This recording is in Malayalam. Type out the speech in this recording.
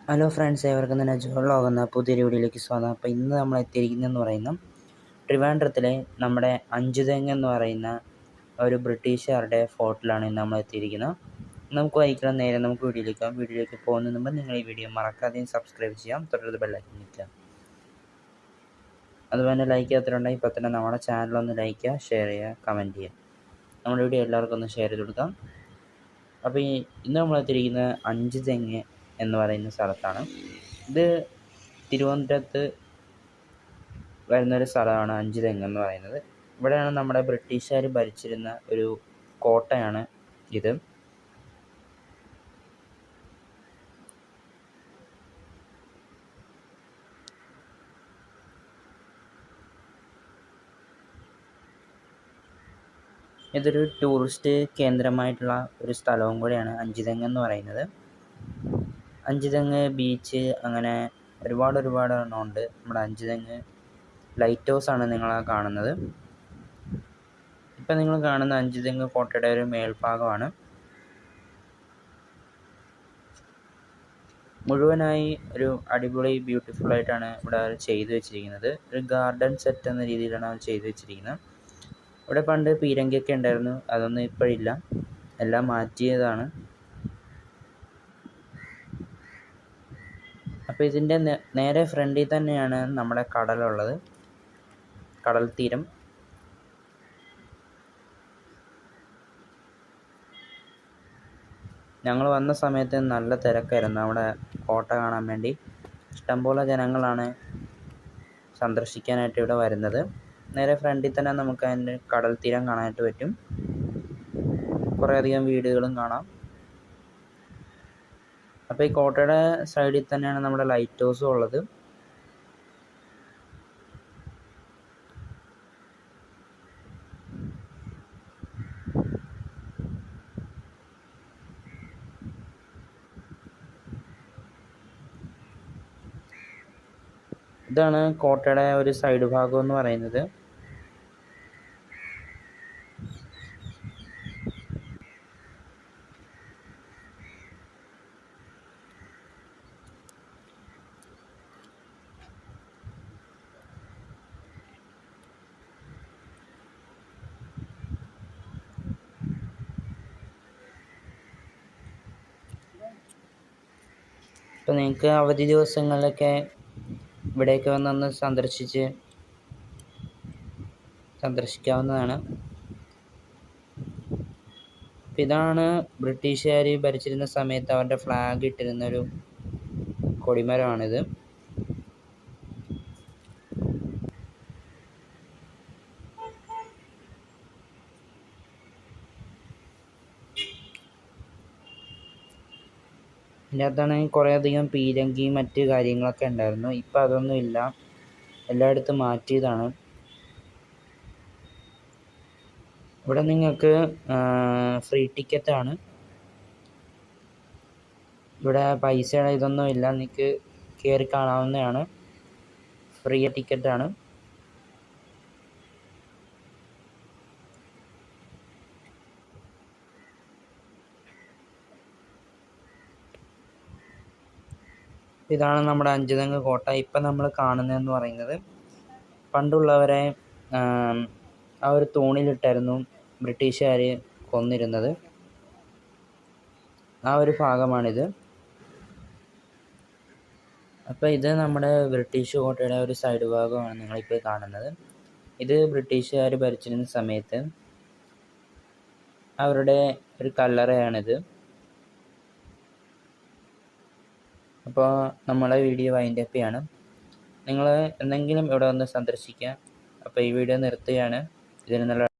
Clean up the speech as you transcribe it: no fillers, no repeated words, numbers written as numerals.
ഹലോ ഫ്രണ്ട്സ്, ഏവർക്കും തന്നെ ജോളാകുന്ന പുതിയൊരു വീഡിയോയിലേക്ക് സ്വാഗതം. അപ്പോൾ ഇന്ന് നമ്മൾ എത്തിയിരിക്കുന്നതെന്ന് പറയുന്ന ട്രിവാൻഡ്രത്തിലെ നമ്മുടെ അഞ്ചുതെങ്ങ് എന്ന് പറയുന്ന ഒരു ബ്രിട്ടീഷുകാരുടെ ഫോർട്ടിലാണ് ഇന്ന് നമ്മൾ എത്തിയിരിക്കുന്നത്. നമുക്ക് വായിക്കണം, നേരെ നമുക്ക് വീഡിയോയിലേക്ക് പോകുന്നതിന് മുമ്പ് നിങ്ങൾ ഈ വീഡിയോ മറക്കാതെയും സബ്സ്ക്രൈബ് ചെയ്യാം, തൊട്ടടുത്ത് ബെല്ലൈക്കൺ നിൽക്കുക. അതുപോലെ ലൈക്ക് ചെയ്യാത്തവരുണ്ടെങ്കിൽ ഇപ്പോൾ തന്നെ നമ്മുടെ ചാനലൊന്ന് ലൈക്ക് ചെയ്യുക, ഷെയർ ചെയ്യുക, കമൻറ്റ് ചെയ്യുക. നമ്മുടെ വീഡിയോ എല്ലാവർക്കും ഒന്ന് ഷെയർ ചെയ്ത് കൊടുക്കാം. അപ്പോൾ ഇന്ന് നമ്മൾ എത്തിയിരിക്കുന്നത് അഞ്ചുതെങ്ങ് എന്ന് പറയുന്ന സ്ഥലത്താണ്. ഇത് തിരുവനന്തപുരത്ത് വരുന്നൊരു സ്ഥലമാണ് അഞ്ചുതെങ്ങ് എന്ന് പറയുന്നത്. ഇവിടെയാണ് നമ്മുടെ ബ്രിട്ടീഷുകാർ ഭരിച്ചിരുന്ന ഒരു കോട്ടയാണ് ഇത്. ഇതൊരു ടൂറിസ്റ്റ് കേന്ദ്രമായിട്ടുള്ള ഒരു സ്ഥലവും കൂടിയാണ് അഞ്ചുതെങ്ങ് എന്ന് പറയുന്നത്. അഞ്ചുതെങ്ങ് ബീച്ച് അങ്ങനെ ഒരുപാട് എണ്ണം ഉണ്ട്. നമ്മുടെ അഞ്ചുതെങ്ങ് ലൈറ്റ് ഹൗസാണ് നിങ്ങൾ കാണുന്നത്. ഇപ്പം നിങ്ങൾ കാണുന്ന അഞ്ചുതെങ്ങ് കോട്ടയുടെ ഒരു മേൽഭാഗമാണ്. മുഴുവനായി ഒരു അടിപൊളി ബ്യൂട്ടിഫുള്ളായിട്ടാണ് ഇവിടെ ചെയ്തു വെച്ചിരിക്കുന്നത്. ഒരു ഗാർഡൻ സെറ്റ് എന്ന രീതിയിലാണ് അത് ചെയ്തു വെച്ചിരിക്കുന്നത്. ഇവിടെ പണ്ട് പീരങ്കിയൊക്കെ ഉണ്ടായിരുന്നു, അതൊന്നും ഇപ്പോഴില്ല, എല്ലാം മാറ്റിയതാണ്. അപ്പോൾ ഇതിൻ്റെ നേരെ ഫ്രണ്ടിൽ തന്നെയാണ് നമ്മുടെ കടലുള്ളത്, കടൽ തീരം. ഞങ്ങൾ വന്ന സമയത്ത് നല്ല തിരക്കായിരുന്നു അവിടെ കോട്ട കാണാൻ വേണ്ടി. ഇഷ്ടംപോലെ ജനങ്ങളാണ് സന്ദർശിക്കാനായിട്ട് ഇവിടെ വരുന്നത്. നേരെ ഫ്രണ്ടിൽ തന്നെ നമുക്ക് അതിൻ്റെ കടൽ തീരം കാണാനായിട്ട് പറ്റും. കുറേയധികം വീടുകളും കാണാം. അപ്പോൾ ഈ കോട്ടയുടെ സൈഡിൽ തന്നെയാണ് നമ്മുടെ ലൈറ്റ് ഹൗസും ഉള്ളത്. ഇതാണ് കോട്ടയുടെ ഒരു സൈഡ് ഭാഗം എന്ന് പറയുന്നത്. ഇപ്പോൾ നിങ്ങൾക്ക് അവധി ദിവസങ്ങളിലൊക്കെ ഇവിടേക്ക് വന്നൊന്ന് സന്ദർശിക്കാവുന്നതാണ്. ഇതാണ് ബ്രിട്ടീഷുകാർ ഭരിച്ചിരുന്ന സമയത്ത് അവരുടെ ഫ്ലാഗ് ഇട്ടിരുന്നൊരു കൊടിമരമാണിത്. ഇതിൻ്റെ അകത്താണെങ്കിൽ കുറേയധികം പീരങ്കി മറ്റ് കാര്യങ്ങളൊക്കെ ഉണ്ടായിരുന്നു. ഇപ്പം അതൊന്നും ഇല്ല, എല്ലായിടത്തും മാറ്റിയതാണ്. ഇവിടെ നിങ്ങൾക്ക് ഫ്രീ ടിക്കറ്റാണ്. ഇവിടെ പൈസയുടെ ഇതൊന്നും ഇല്ല, നിങ്ങൾക്ക് കയറി കാണാവുന്നതാണ്. ഫ്രീ ടിക്കറ്റാണ്. ഇതാണ് നമ്മുടെ അഞ്ചുതെങ്ങ് കോട്ട. ഇപ്പം നമ്മൾ കാണുന്നതെന്ന് പറയുന്നത് പണ്ടുള്ളവരെ ആ ഒരു തൂണിലിട്ടായിരുന്നു ബ്രിട്ടീഷുകാർ കൊന്നിരുന്നത്. ആ ഒരു ഭാഗമാണിത്. അപ്പോൾ ഇത് നമ്മുടെ ബ്രിട്ടീഷ് കോട്ടയുടെ ഒരു സൈഡ് ഭാഗമാണ് നിങ്ങളിപ്പോൾ കാണുന്നത്. ഇത് ബ്രിട്ടീഷുകാർ ഭരിച്ചിരുന്ന സമയത്ത് അവരുടെ ഒരു കല്ലറയാണിത്. അപ്പോൾ നമ്മളെ വീഡിയോ വൈൻഡപ്പ് ചെയ്യാണ്. നിങ്ങൾ എന്തെങ്കിലും ഇവിടെ വന്ന് സന്ദർശിക്കുക. അപ്പോൾ ഈ വീഡിയോ നിർത്തുകയാണ്. ഇതിന് നല്ല